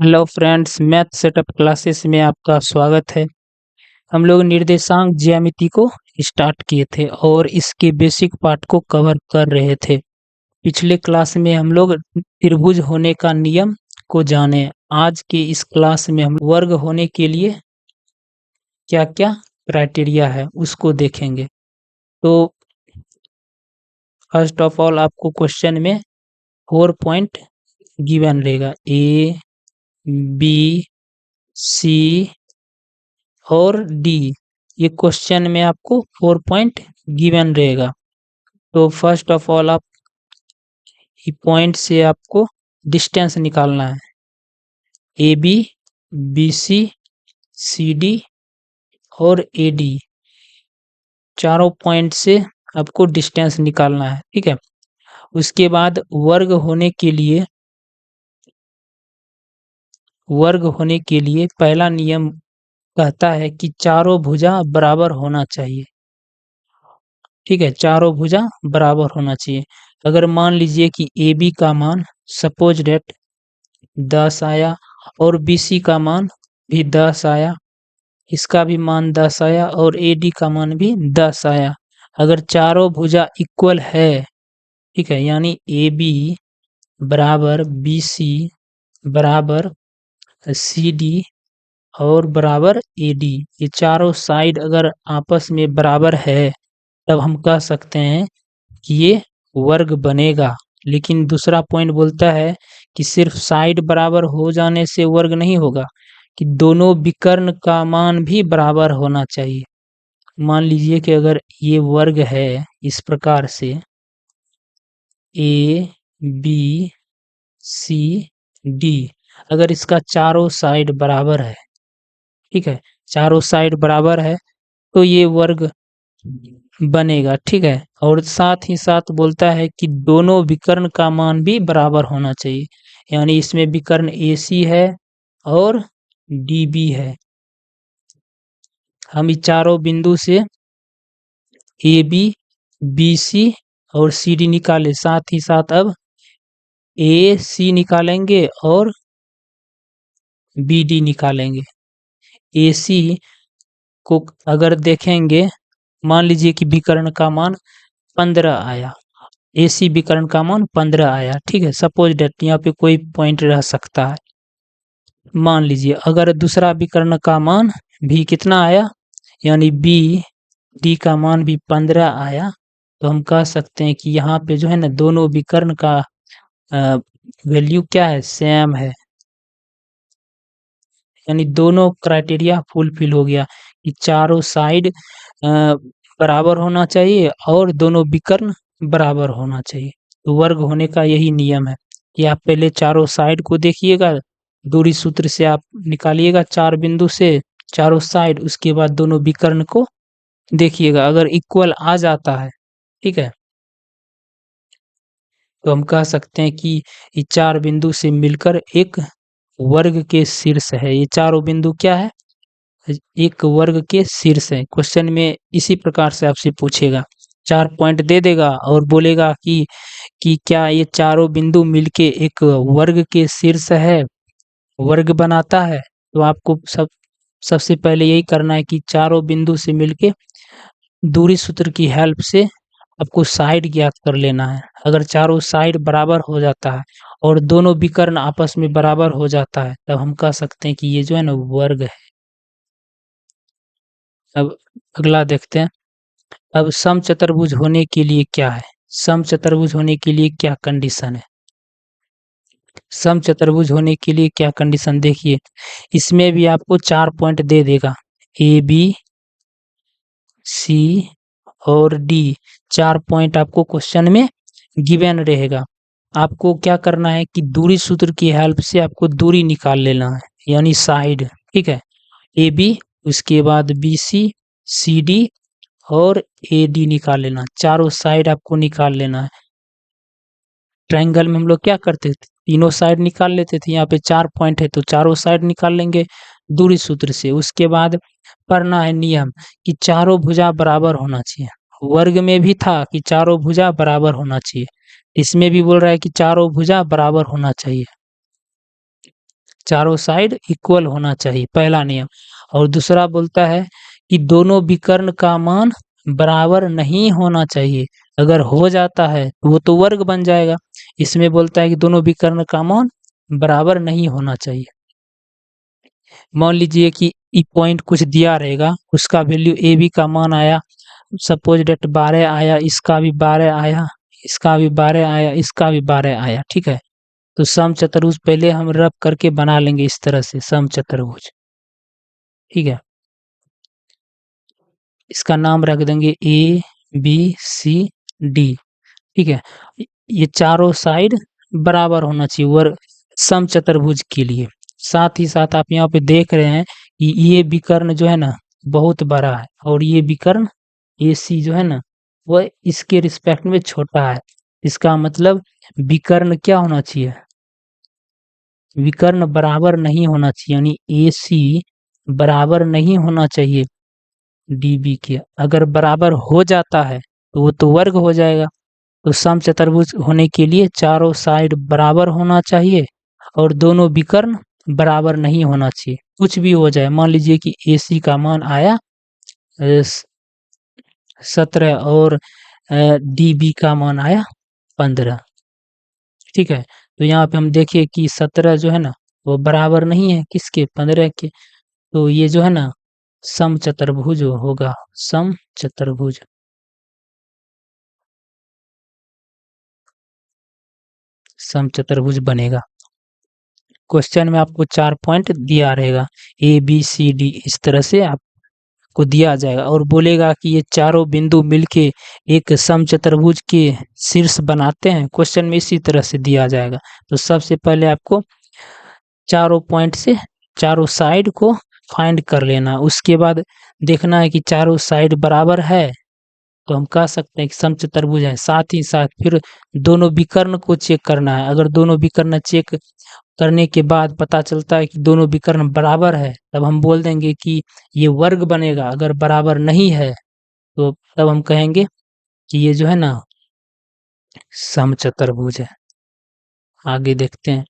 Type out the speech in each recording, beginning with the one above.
Hello friends, math setup classes में आपका स्वागत है। हम लोग निर्देशांक ज्यामिति को स्टार्ट किए थे और इसके बेसिक पार्ट को कवर कर रहे थे। पिछले क्लास में हम लोग त्रिभुज होने का नियम को जाने। आज के इस क्लास में हम वर्ग होने के लिए क्या क्या क्राइटेरिया है उसको देखेंगे। तो फर्स्ट ऑफ ऑल आपको क्वेश्चन में 4 पॉइंट गिवन रहेगा, ए बी सी और डी। ये क्वेश्चन में आपको 4 पॉइंट गिवन रहेगा। तो फर्स्ट ऑफ ऑल आप पॉइंट से आपको डिस्टेंस निकालना है। A B, B C D और ए डी, चारों पॉइंट से आपको डिस्टेंस निकालना है। ठीक है। उसके बाद वर्ग होने के लिए पहला नियम कहता है कि चारों भुजा बराबर होना चाहिए। ठीक है, चारों भुजा बराबर होना चाहिए। अगर मान लीजिए कि ए बी का मान सपोज डेट 10 आया और बी सी का मान भी 10 आया, इसका भी मान 10 आया और ए डी का मान भी 10 आया। अगर चारों भुजा इक्वल है, ठीक है, यानी ए बी बराबर बी सी बराबर सी डी और बराबर ए डी, ये चारों साइड अगर आपस में बराबर है तब हम कह सकते हैं कि ये वर्ग बनेगा। लेकिन दूसरा पॉइंट बोलता है कि सिर्फ साइड बराबर हो जाने से वर्ग नहीं होगा, कि दोनों विकर्ण का मान भी बराबर होना चाहिए। मान लीजिए कि अगर ये वर्ग है इस प्रकार से ए बी सी डी, अगर इसका चारों साइड बराबर है, ठीक है, चारों साइड बराबर है तो ये वर्ग बनेगा। ठीक है। और साथ ही साथ बोलता है कि दोनों विकर्ण का मान भी बराबर होना चाहिए, यानी इसमें विकर्ण AC है और DB है। हम इस चारों बिंदु से AB, BC और CD निकाले, साथ ही साथ अब AC निकालेंगे और BD निकालेंगे। AC को अगर देखेंगे, मान लीजिए कि विकर्ण का मान 15 आया, AC विकर्ण का मान 15 आया। ठीक है, सपोज डेट यहाँ पे कोई पॉइंट रह सकता है। मान लीजिए अगर दूसरा विकर्ण का मान भी कितना आया, यानी BD का मान भी 15 आया, तो हम कह सकते हैं कि यहाँ पे जो है ना दोनों विकर्ण का वैल्यू क्या है, सेम है। यानी दोनों क्राइटेरिया फुलफिल हो गया कि चारों साइड बराबर होना चाहिए और दोनों विकर्ण बराबर होना चाहिए। तो वर्ग होने का यही नियम है कि आप पहले चारों साइड को देखिएगा, दूरी सूत्र से आप निकालिएगा चार बिंदु से चारों साइड, उसके बाद दोनों विकर्ण को देखिएगा, अगर इक्वल आ जाता है, ठीक है, तो हम कह सकते हैं कि ये चार बिंदु से मिलकर एक वर्ग के शीर्ष है। ये चारों बिंदु क्या है, एक वर्ग के शीर्ष है। क्वेश्चन में इसी प्रकार से आपसे पूछेगा, 4 पॉइंट दे देगा और बोलेगा कि क्या ये चारों बिंदु मिलके एक वर्ग के शीर्ष है, वर्ग बनाता है। तो आपको सबसे पहले यही करना है कि चारों बिंदु से मिलके दूरी सूत्र की हेल्प से आपको साइड ज्ञात कर लेना है। अगर चारों साइड बराबर हो जाता है और दोनों विकर्ण आपस में बराबर हो जाता है, तब हम कह सकते हैं कि ये जो है ना वर्ग है। अब अगला देखते हैं। अब समचतुर्भुज होने के लिए क्या है, समचतुर्भुज होने के लिए क्या कंडीशन है। समचतुर्भुज होने के लिए क्या कंडीशन, देखिए इसमें भी आपको 4 पॉइंट दे देगा, AB, C और D, 4 पॉइंट आपको क्वेश्चन में गिवन रहेगा। आपको क्या करना है कि दूरी सूत्र की हेल्प से आपको दूरी निकाल लेना है, यानी साइड। ठीक है, AB, उसके बाद BC, CD और AD निकाल लेना, चारों साइड आपको निकाल लेना है। ट्रायंगल में हम लोग क्या करते थे, तीनों साइड निकाल लेते थे। यहाँ पे 4 पॉइंट है तो चारों साइड निकाल लेंगे दूरी सूत्र से। उसके बाद पढ़ना है नियम कि चारों भुजा बराबर होना चाहिए। वर्ग में भी था कि चारों भुजा बराबर होना चाहिए, इसमें भी बोल रहा है कि चारों भुजा बराबर होना चाहिए। चारों साइड इक्वल होना चाहिए, पहला नियम। और दूसरा बोलता है कि दोनों विकर्ण का मान बराबर नहीं होना चाहिए। अगर हो जाता है तो वो तो वर्ग बन जाएगा। इसमें बोलता है कि दोनों विकर्ण का मान बराबर नहीं होना चाहिए। मान लीजिए कि ई पॉइंट कुछ दिया रहेगा, उसका वैल्यू ए बी का मान आया, सपोज डेट 12 आया, इसका भी 12 आया, इसका भी 12 आया, इसका भी 12 आया, ठीक है। तो सम चतुर्भुज पहले हम रफ करके बना लेंगे इस तरह से सम चतुर्भुज, ठीक है। इसका नाम रख देंगे ए बी सी डी, ठीक है। ये चारों साइड बराबर होना चाहिए वर्ग सम चतुर्भुज के लिए। साथ ही साथ आप यहाँ पे देख रहे हैं कि ये विकर्ण जो है ना बहुत बड़ा है, और ये विकर्ण ए सी जो है ना वह इसके रिस्पेक्ट में छोटा है। इसका मतलब विकर्ण क्या होना चाहिए, विकर्ण बराबर नहीं होना चाहिए, यानी ए सी बराबर नहीं होना चाहिए डी बी के। अगर बराबर हो जाता है तो वो तो वर्ग हो जाएगा। तो सम चतुर्भुज होने के लिए चारों साइड बराबर होना चाहिए और दोनों विकर्ण बराबर नहीं होना चाहिए। कुछ भी हो जाए, मान लीजिए कि ए सी का मान आया 17 और डी बी का मान आया 15, ठीक है। तो यहाँ पे हम देखिए कि 17 जो है ना वो बराबर नहीं है किसके, 15 के। तो ये जो है ना सम चतुर्भुज होगा, सम चतुर्भुज। सम चतुर्भुज बनेगा। क्वेश्चन में आपको 4 पॉइंट दिया रहेगा, ए बी सी डी, इस तरह से आपको दिया जाएगा और बोलेगा कि ये चारों बिंदु मिलके एक सम चतुर्भुज के शीर्ष बनाते हैं। क्वेश्चन में इसी तरह से दिया जाएगा। तो सबसे पहले आपको चारों पॉइंट से चारों साइड को फाइंड कर लेना, उसके बाद देखना है कि चारों साइड बराबर है तो हम कह सकते हैं कि सम चतुर्भुज है। साथ ही साथ फिर दोनों विकर्ण को चेक करना है। अगर दोनों विकर्ण चेक करने के बाद पता चलता है कि दोनों विकर्ण बराबर है, तब हम बोल देंगे कि ये वर्ग बनेगा। अगर बराबर नहीं है तो तब हम कहेंगे कि ये जो है ना सम चतुर्भुज है। आगे देखते हैं।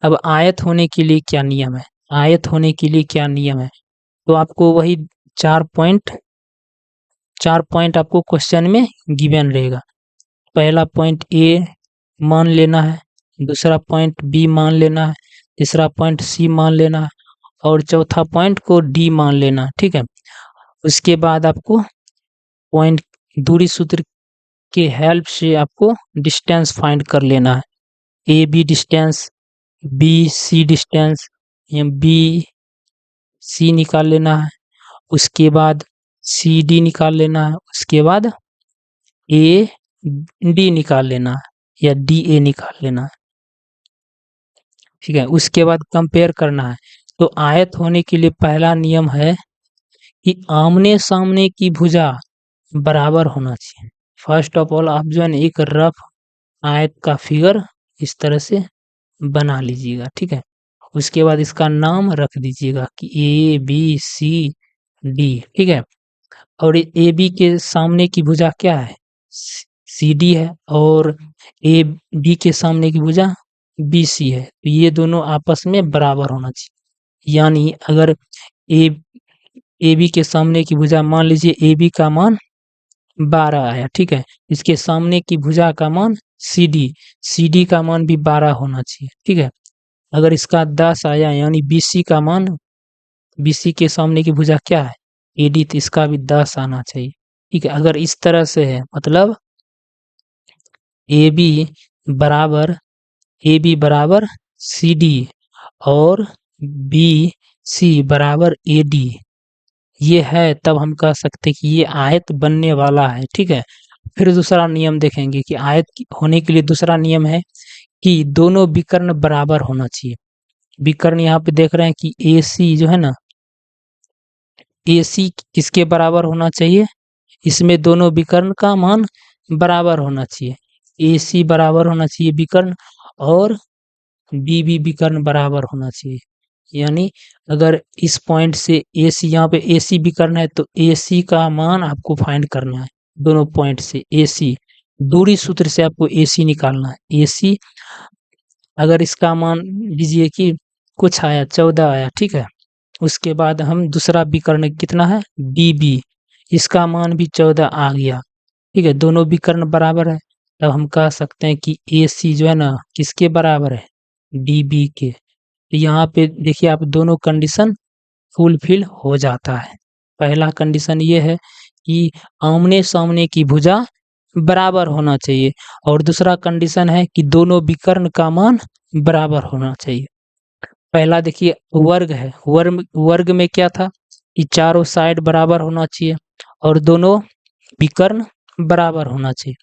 अब आयत होने के लिए क्या नियम है, आयत होने के लिए क्या नियम है। तो आपको वही 4 पॉइंट आपको क्वेश्चन में गिवन रहेगा। पहला पॉइंट ए मान लेना है, दूसरा पॉइंट बी मान लेना है, तीसरा पॉइंट सी मान लेना है और चौथा पॉइंट को डी मान लेना है, ठीक है। उसके बाद आपको पॉइंट दूरी सूत्र के हेल्प से आपको डिस्टेंस फाइंड कर लेना है। A B distance, B C distance, या बी सी निकाल लेना है। उसके बाद सी डी निकाल लेना है। उसके बाद ए डी निकाल लेना है या डी ए निकाल लेना है, ठीक है। उसके बाद कंपेयर करना है। तो आयत होने के लिए पहला नियम है कि आमने सामने की भुजा बराबर होना चाहिए। फर्स्ट ऑफ ऑल आप जो है ना एक रफ आयत का फिगर इस तरह से बना लीजिएगा, ठीक है। उसके बाद इसका नाम रख दीजिएगा कि ए बी सी डी, ठीक है। और ए बी के सामने की भुजा क्या है, सी डी है, और ए डी के सामने की भुजा बी सी है। तो ये दोनों आपस में बराबर होना चाहिए। यानी अगर ए ए बी के सामने की भुजा, मान लीजिए ए बी का मान 12 आया, ठीक है। इसके सामने की भुजा का मान सी डी का मान भी 12 होना चाहिए, ठीक है। अगर इसका 10 आया यानी बी सी का मान, बी सी के सामने की भुजा क्या है ए डी, तो इसका भी 10 आना चाहिए, ठीक है। अगर इस तरह से है मतलब ए बी बराबर सी डी और बी सी बराबर ए डी, ये है, तब हम कह सकते कि ये आयत बनने वाला है, ठीक है। फिर दूसरा नियम देखेंगे कि आयत होने के लिए दूसरा नियम है कि दोनों विकर्ण बराबर होना चाहिए। विकर्ण यहाँ पे देख रहे हैं कि ए सी जो है ना, ए सी किसके बराबर होना चाहिए, इसमें दोनों विकर्ण का मान बराबर होना चाहिए। ए सी बराबर होना चाहिए विकर्ण, और बी भी विकर्ण बराबर होना चाहिए। यानी अगर इस पॉइंट से ए सी, यहाँ पे ए सी विकर्ण है तो ए सी का मान आपको फाइंड करना है। दोनों पॉइंट से ए सी, दूरी सूत्र से आपको ए सी निकालना है। ए सी अगर इसका मान लीजिए कि कुछ आया 14 आया, ठीक है। उसके बाद हम दूसरा विकर्ण कितना है BB, इसका मान भी 14 आ गया, ठीक है। दोनों विकर्ण बराबर है, तब हम कह सकते हैं कि AC जो है ना किसके बराबर है BB के। तो यहाँ पे देखिए आप दोनों कंडीशन फुलफिल हो जाता है। पहला कंडीशन ये है कि आमने सामने की भुजा बराबर होना चाहिए, और दूसरा कंडीशन है कि दोनों विकर्ण का मान बराबर होना चाहिए। पहला देखिए वर्ग है, वर्ग में क्या था कि चारों साइड बराबर होना चाहिए और दोनों विकर्ण बराबर होना चाहिए।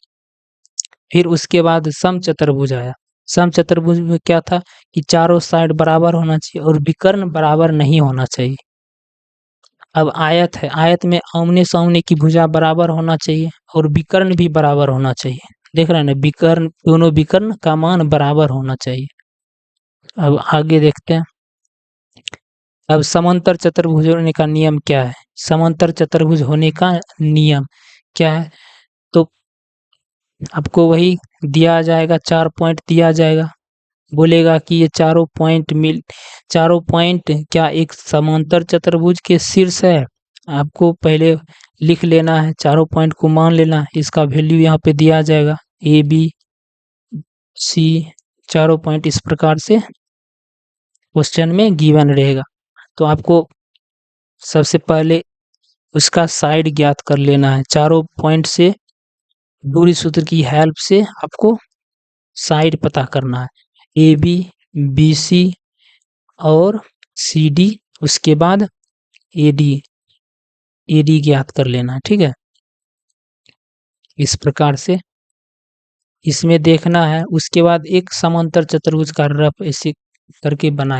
फिर उसके बाद समचतुर्भुज आया, समचतुर्भुज में क्या था कि चारों साइड बराबर होना चाहिए और विकर्ण बराबर नहीं होना चाहिए। अब आयत है, आयत में आमने सामने की भुजा बराबर होना चाहिए और विकर्ण भी बराबर होना चाहिए। देख रहे हैं ना, विकर्ण, दोनों विकर्ण का मान बराबर होना चाहिए। अब आगे देखते हैं। अब समांतर चतुर्भुज होने का नियम क्या है, समांतर चतुर्भुज होने का नियम क्या है, तो आपको वही दिया जाएगा, 4 पॉइंट दिया जाएगा, बोलेगा कि ये चारों पॉइंट क्या एक समांतर चतुर्भुज के शीर्ष है। आपको पहले लिख लेना है, चारों पॉइंट को मान लेना है, इसका वैल्यू यहाँ पे दिया जाएगा ABC, चारों पॉइंट इस प्रकार से क्वेश्चन में गिवन रहेगा। तो आपको सबसे पहले उसका साइड ज्ञात कर लेना है, चारों पॉइंट से दूरी सूत्र की हेल्प से आपको साइड पता करना है, AB, BC और CD, उसके बाद AD ज्ञात कर लेना है, ठीक है। इस प्रकार से इसमें देखना है। उसके बाद एक समांतर चतुर्भुज का रफ ऐसे करके बना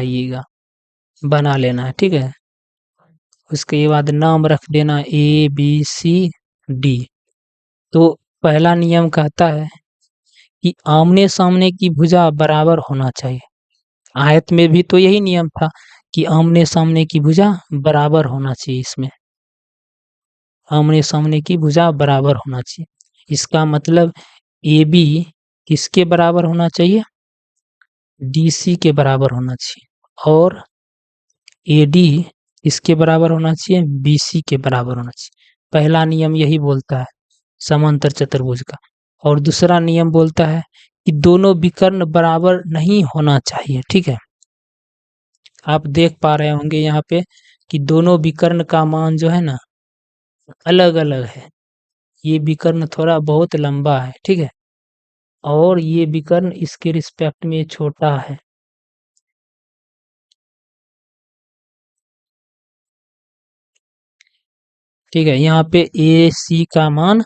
लेना है, ठीक है। उसके बाद नाम रख देना ABCD। तो पहला नियम कहता है कि आमने सामने की भुजा बराबर होना चाहिए। आयत में भी तो यही नियम था कि आमने सामने की भुजा बराबर होना चाहिए, इसमें आमने सामने की भुजा बराबर होना चाहिए। इसका मतलब AB किसके बराबर होना चाहिए, DC के बराबर होना चाहिए, और AD इसके बराबर होना चाहिए, BC के बराबर होना चाहिए। पहला नियम यही बोलता है समांतर चतुर्भुज का। और दूसरा नियम बोलता है कि दोनों विकर्ण बराबर नहीं होना चाहिए, ठीक है। आप देख पा रहे होंगे यहाँ पे कि दोनों विकर्ण का मान जो है ना अलग अलग है। ये विकर्ण थोड़ा बहुत लंबा है, ठीक है, और ये विकर्ण इसके रिस्पेक्ट में छोटा है। ठीक है, यहाँ पे AC का मान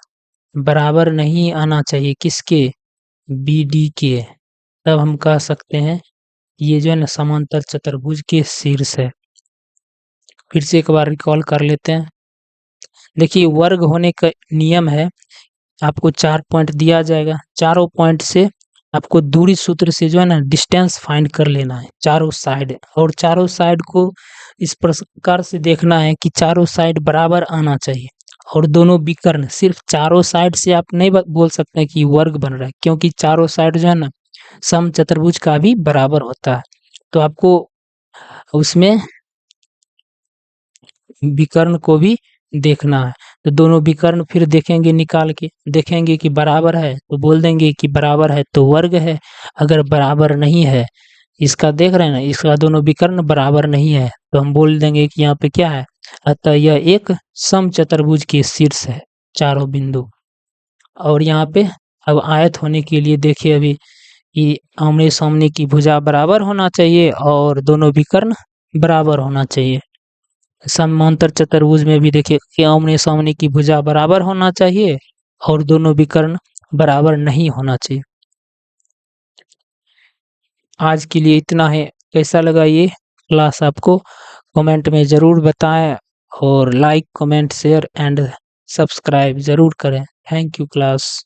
बराबर नहीं आना चाहिए किसके, BD के। तब हम कह सकते हैं ये जो है ना समांतर चतुर्भुज के शीर्ष है। फिर से एक बार रिकॉल कर लेते हैं। देखिए वर्ग होने का नियम है, आपको 4 पॉइंट दिया जाएगा, चारों पॉइंट से आपको दूरी सूत्र से जो है ना डिस्टेंस फाइंड कर लेना है चारों साइड, और चारों साइड को इस प्रकार से देखना है कि चारों साइड बराबर आना चाहिए। और दोनों विकर्ण, सिर्फ चारों साइड से आप नहीं बोल सकते कि वर्ग बन रहा है, क्योंकि चारों साइड जो है ना समचतुर्भुज का भी बराबर होता है। तो आपको उसमें विकर्ण को भी देखना है। तो दोनों विकर्ण फिर देखेंगे, निकाल के देखेंगे कि बराबर है तो बोल देंगे कि बराबर है तो वर्ग है। अगर बराबर नहीं है, इसका देख रहे हैं ना, इसका दोनों विकर्ण बराबर नहीं है, तो हम बोल देंगे कि यहाँ पे क्या है, अतः यह एक समचतुर्भुज के शीर्ष है, चारों बिंदु। और यहाँ पे अब आयत होने के लिए देखिए अभी कि आमने सामने की भुजा बराबर होना चाहिए और दोनों विकर्ण बराबर होना चाहिए। समांतर चतुर्भुज में भी देखिए कि आमने सामने की भुजा बराबर होना चाहिए और दोनों विकर्ण बराबर नहीं होना चाहिए। आज के लिए इतना है। कैसा लगा ये क्लास आपको कमेंट में ज़रूर बताएं, और like comment share and subscribe ज़रूर करें। Thank you class.